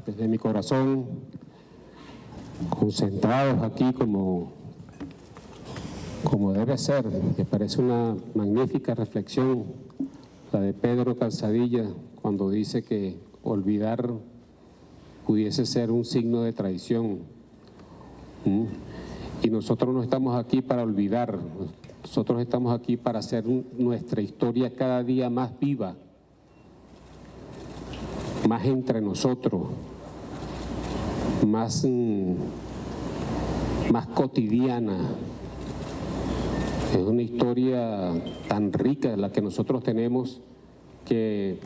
desde mi corazón, concentrados aquí como debe ser. Me parece una magnífica reflexión la de Pedro Calzadilla cuando dice que olvidar pudiese ser un signo de traición. Y nosotros no estamos aquí para olvidar, nosotros estamos aquí para hacer nuestra historia cada día más viva, más entre nosotros, más cotidiana. Es una historia tan rica la que nosotros tenemos que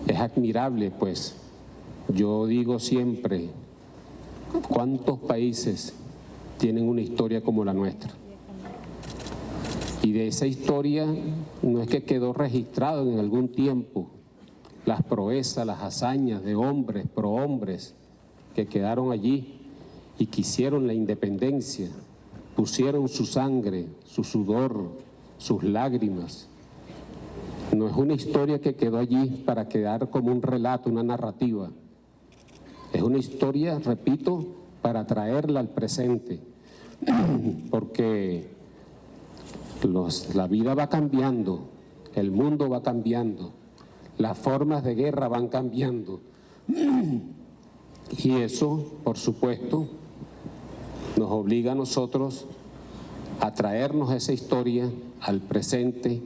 es admirable, pues. Yo digo siempre, ¿cuántos países tienen una historia como la nuestra? Y de esa historia no es que quedó registrado en algún tiempo las proezas, las hazañas de hombres, prohombres que quedaron allí y quisieron la independencia, pusieron su sangre, su sudor, sus lágrimas. No es una historia que quedó allí para quedar como un relato, una narrativa. Es una historia, repito, para traerla al presente, porque la vida va cambiando, el mundo va cambiando, las formas de guerra van cambiando. Y eso, por supuesto, nos obliga a nosotros a traernos esa historia al presente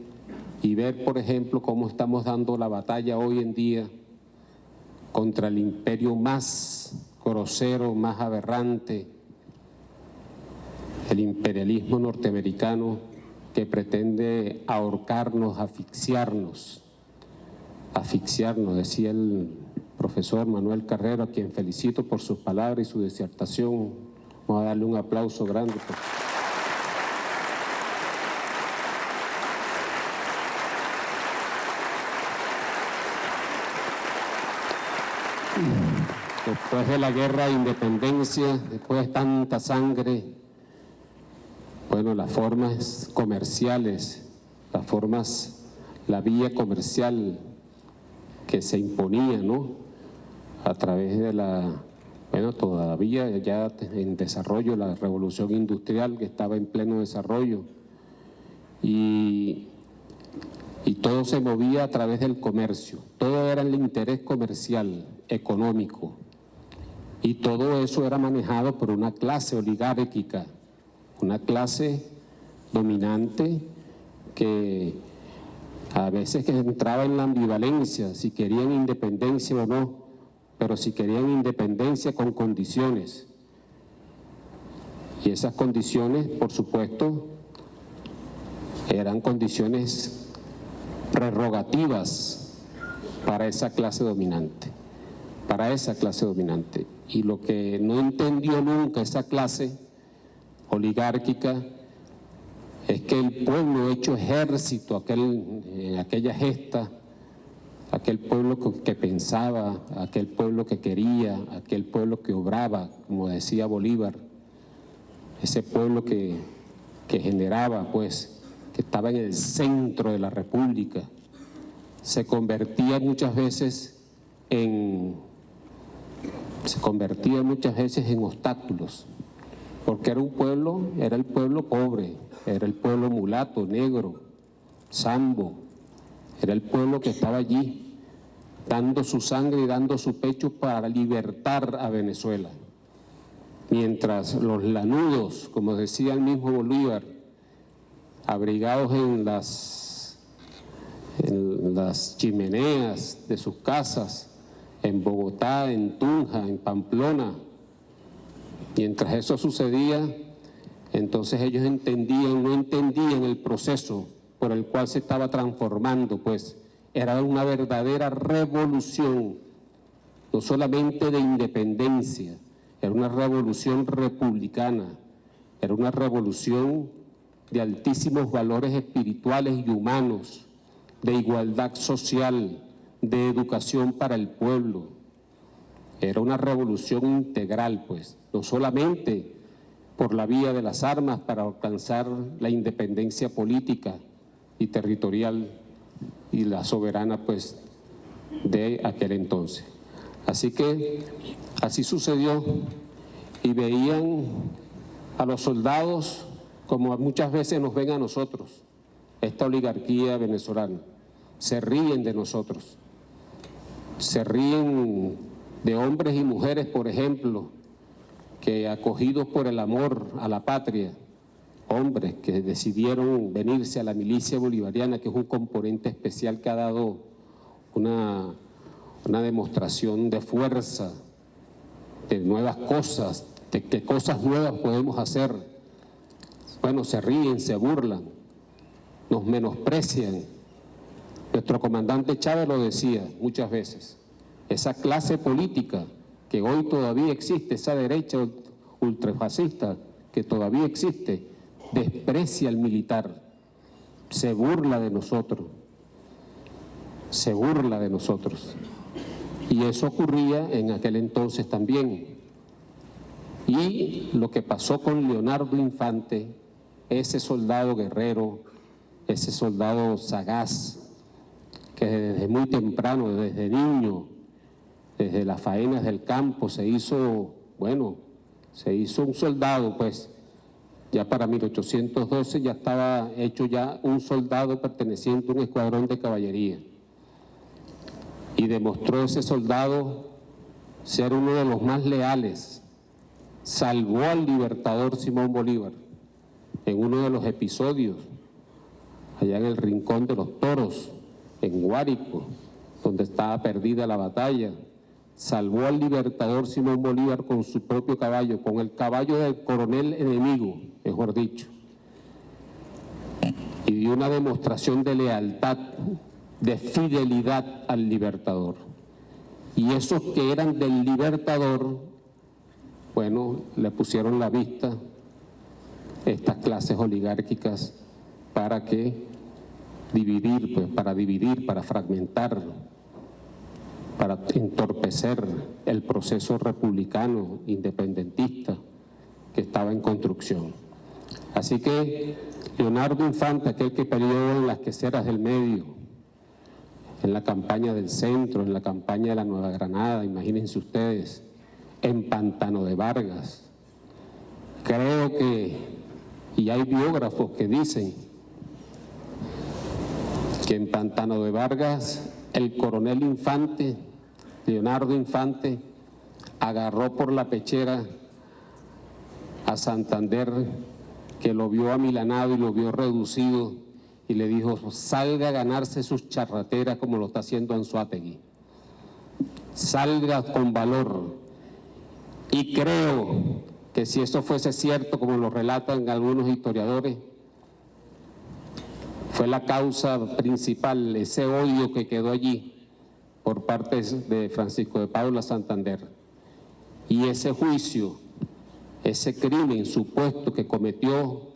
y ver, por ejemplo, cómo estamos dando la batalla hoy en día contra el imperio más grosero, más aberrante, el imperialismo norteamericano que pretende ahorcarnos, asfixiarnos, decía el profesor Manuel Carrero, a quien felicito por sus palabras y su disertación. Vamos a darle un aplauso grande. Después de la guerra de independencia, después de tanta sangre, bueno, las formas comerciales, la vía comercial que se imponía, ¿no? A través de todavía ya en desarrollo, la revolución industrial que estaba en pleno desarrollo. Y todo se movía a través del comercio, todo era el interés comercial, económico, y todo eso era manejado por una clase oligárquica, una clase dominante que a veces que entraba en la ambivalencia, si querían independencia o no, pero si querían independencia con condiciones. Y esas condiciones, por supuesto, eran condiciones prerrogativas para esa clase dominante, Y lo que no entendió nunca esa clase oligárquica es que el pueblo hecho ejército, aquella gesta, aquel pueblo que pensaba, aquel pueblo que quería, aquel pueblo que obraba, como decía Bolívar, ese pueblo que generaba, pues, que estaba en el centro de la República, se convertía muchas veces en obstáculos, porque era el pueblo pobre, era el pueblo mulato, negro, sambo, era el pueblo que estaba allí, dando su sangre y dando su pecho para libertar a Venezuela. Mientras los lanudos, como decía el mismo Bolívar, abrigados en las chimeneas de sus casas, en Bogotá, en Tunja, en Pamplona, mientras eso sucedía, entonces ellos no entendían el proceso por el cual se estaba transformando, pues era una verdadera revolución, no solamente de independencia, era una revolución republicana, era una revolución de altísimos valores espirituales y humanos, de igualdad social, de educación para el pueblo. Era una revolución integral, pues, no solamente por la vía de las armas para alcanzar la independencia política y territorial y la soberana, pues, de aquel entonces. Así que así sucedió y veían a los soldados como muchas veces nos ven a nosotros, esta oligarquía venezolana. Se ríen de nosotros, se ríen de hombres y mujeres, por ejemplo, que acogidos por el amor a la patria, hombres que decidieron venirse a la milicia bolivariana, que es un componente especial que ha dado una demostración de fuerza, de nuevas cosas, de qué cosas nuevas podemos hacer. Bueno, se ríen, se burlan, nos menosprecian. Nuestro comandante Chávez lo decía muchas veces, esa clase política que hoy todavía existe, esa derecha ultrafascista que todavía existe, desprecia al militar, se burla de nosotros, se burla de nosotros. Y eso ocurría en aquel entonces también. Y lo que pasó con Leonardo Infante, ese soldado guerrero, ese soldado sagaz, que desde muy temprano, desde niño, desde las faenas del campo se hizo, bueno, se hizo un soldado, pues ya para 1812 ya estaba hecho ya un soldado perteneciente a un escuadrón de caballería. Y demostró ese soldado ser uno de los más leales. Salvó al libertador Simón Bolívar en uno de los episodios, allá en el Rincón de los Toros, en Guárico, donde estaba perdida la batalla. Salvó al libertador Simón Bolívar con su propio caballo, con el caballo del coronel enemigo, mejor dicho. Y dio una demostración de lealtad, de fidelidad al libertador. Y esos que eran del libertador, bueno, le pusieron la vista estas clases oligárquicas para que dividir, pues para fragmentar, para entorpecer el proceso republicano, independentista que estaba en construcción. Así que Leonardo Infante, aquel que peleó en las queseras del medio, en la campaña del centro, en la campaña de la Nueva Granada, imagínense ustedes, en Pantano de Vargas. Creo que, y hay biógrafos que dicen que en Pantano de Vargas el coronel Infante, Leonardo Infante, agarró por la pechera a Santander, que lo vio amilanado y lo vio reducido, y le dijo, salga a ganarse sus charrateras como lo está haciendo Anzoátegui. Salga con valor. Y creo que si eso fuese cierto, como lo relatan algunos historiadores, fue la causa principal, ese odio que quedó allí por parte de Francisco de Paula Santander. Y ese juicio, ese crimen supuesto que cometió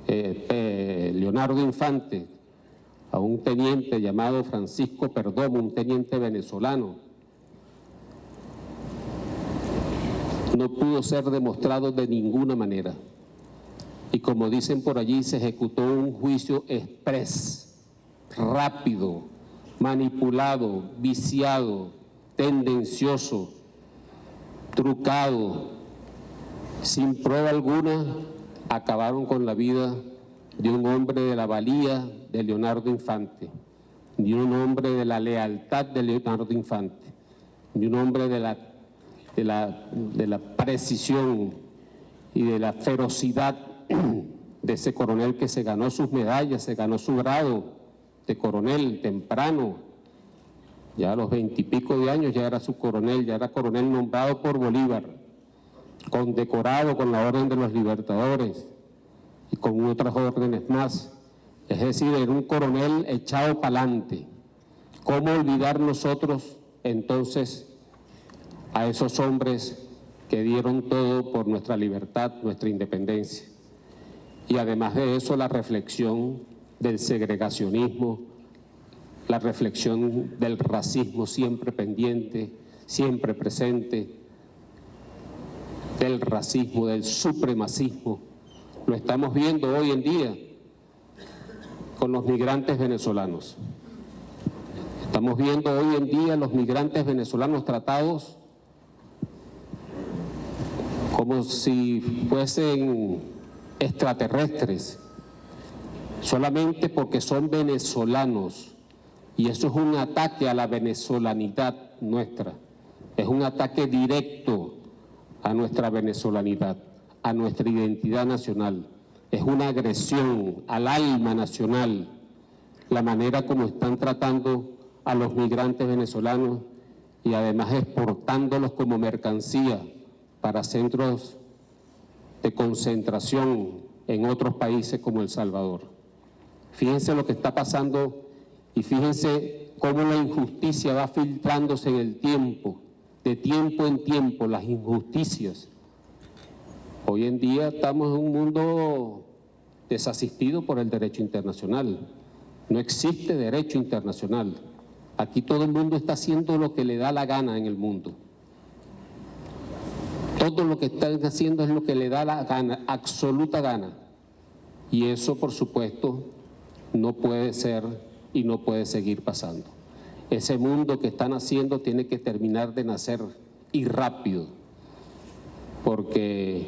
Leonardo Infante a un teniente llamado Francisco Perdomo, un teniente venezolano, no pudo ser demostrado de ninguna manera. Y como dicen por allí, se ejecutó un juicio exprés, rápido, manipulado, viciado, tendencioso, trucado, sin prueba alguna. Acabaron con la vida de un hombre de la valía de Leonardo Infante, de un hombre de la lealtad de Leonardo Infante, de un hombre de la precisión y de la ferocidad de ese coronel que se ganó sus medallas, se ganó su grado de coronel temprano. Ya a los 20 y pico de años ya era su coronel, ya era coronel nombrado por Bolívar, condecorado con la Orden de los Libertadores y con otras órdenes más. Es decir, era un coronel echado para adelante. ¿Cómo olvidar nosotros entonces a esos hombres que dieron todo por nuestra libertad, nuestra independencia? Y además de eso, la reflexión del segregacionismo, la reflexión del racismo siempre pendiente, siempre presente, del racismo, del supremacismo. Lo estamos viendo hoy en día con los migrantes venezolanos. Estamos viendo hoy en día los migrantes venezolanos tratados como si fuesen extraterrestres, solamente porque son venezolanos. Y eso es un ataque a la venezolanidad nuestra, es un ataque directo a nuestra venezolanidad, a nuestra identidad nacional, es una agresión al alma nacional, la manera como están tratando a los migrantes venezolanos y además exportándolos como mercancía para centros de concentración en otros países como El Salvador. Fíjense lo que está pasando y fíjense cómo la injusticia va filtrándose en el tiempo, de tiempo en tiempo, las injusticias. Hoy en día estamos en un mundo desasistido por el derecho internacional. No existe derecho internacional. Aquí todo el mundo está haciendo lo que le da la gana en el mundo. Todo lo que están haciendo es lo que le da la gana, absoluta gana. Y eso, por supuesto, no puede ser y no puede seguir pasando. Ese mundo que están haciendo tiene que terminar de nacer y rápido, porque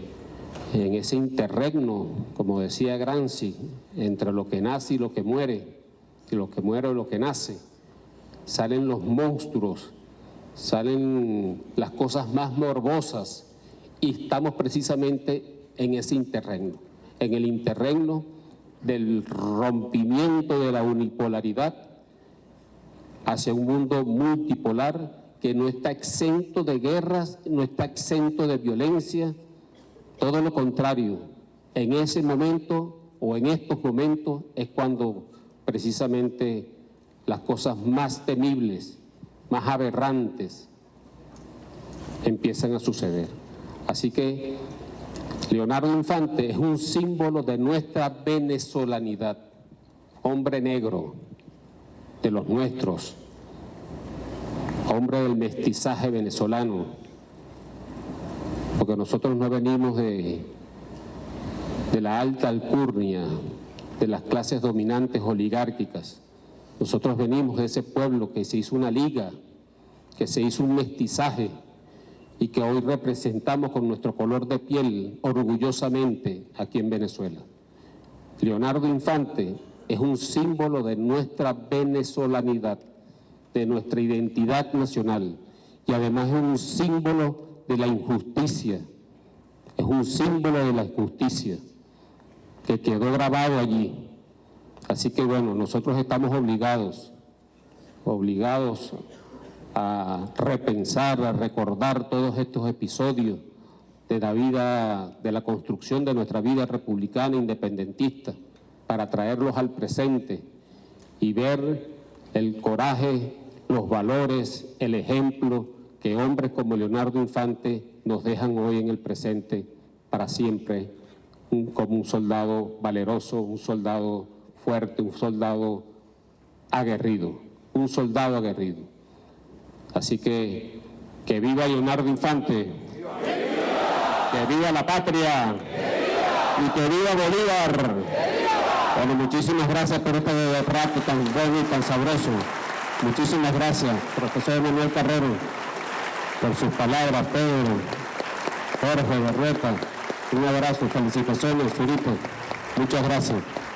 en ese interregno, como decía Gramsci, entre lo que nace y lo que muere o lo que nace, salen los monstruos, salen las cosas más morbosas, y estamos precisamente en ese interregno, en el interregno del rompimiento de la unipolaridad hacia un mundo multipolar que no está exento de guerras, no está exento de violencia, todo lo contrario. En ese momento o en estos momentos es cuando precisamente las cosas más temibles, más aberrantes empiezan a suceder. Así que Leonardo Infante es un símbolo de nuestra venezolanidad, hombre negro de los nuestros, hombre del mestizaje venezolano, porque nosotros no venimos de la alta alcurnia, de las clases dominantes oligárquicas. Nosotros venimos de ese pueblo que se hizo una liga, que se hizo un mestizaje y que hoy representamos con nuestro color de piel orgullosamente aquí en Venezuela. Leonardo Infante es un símbolo de nuestra venezolanidad, de nuestra identidad nacional, y además es un símbolo de la injusticia, es un símbolo de la injusticia que quedó grabado allí. Así que bueno, nosotros estamos obligados a repensar, a recordar todos estos episodios de la vida, de la construcción de nuestra vida republicana independentista, para traerlos al presente y ver el coraje, los valores, el ejemplo que hombres como Leonardo Infante nos dejan hoy en el presente para siempre, como un soldado valeroso, un soldado fuerte, un soldado aguerrido, un soldado aguerrido. Así que viva Leonardo Infante, que viva la patria y que viva Bolívar. Bueno, muchísimas gracias por este rato tan bueno y tan sabroso. Muchísimas gracias, profesor Manuel Carrero, por sus palabras, Pedro, Jorge, Berrueta. Un abrazo, felicitaciones, Zurito. Muchas gracias.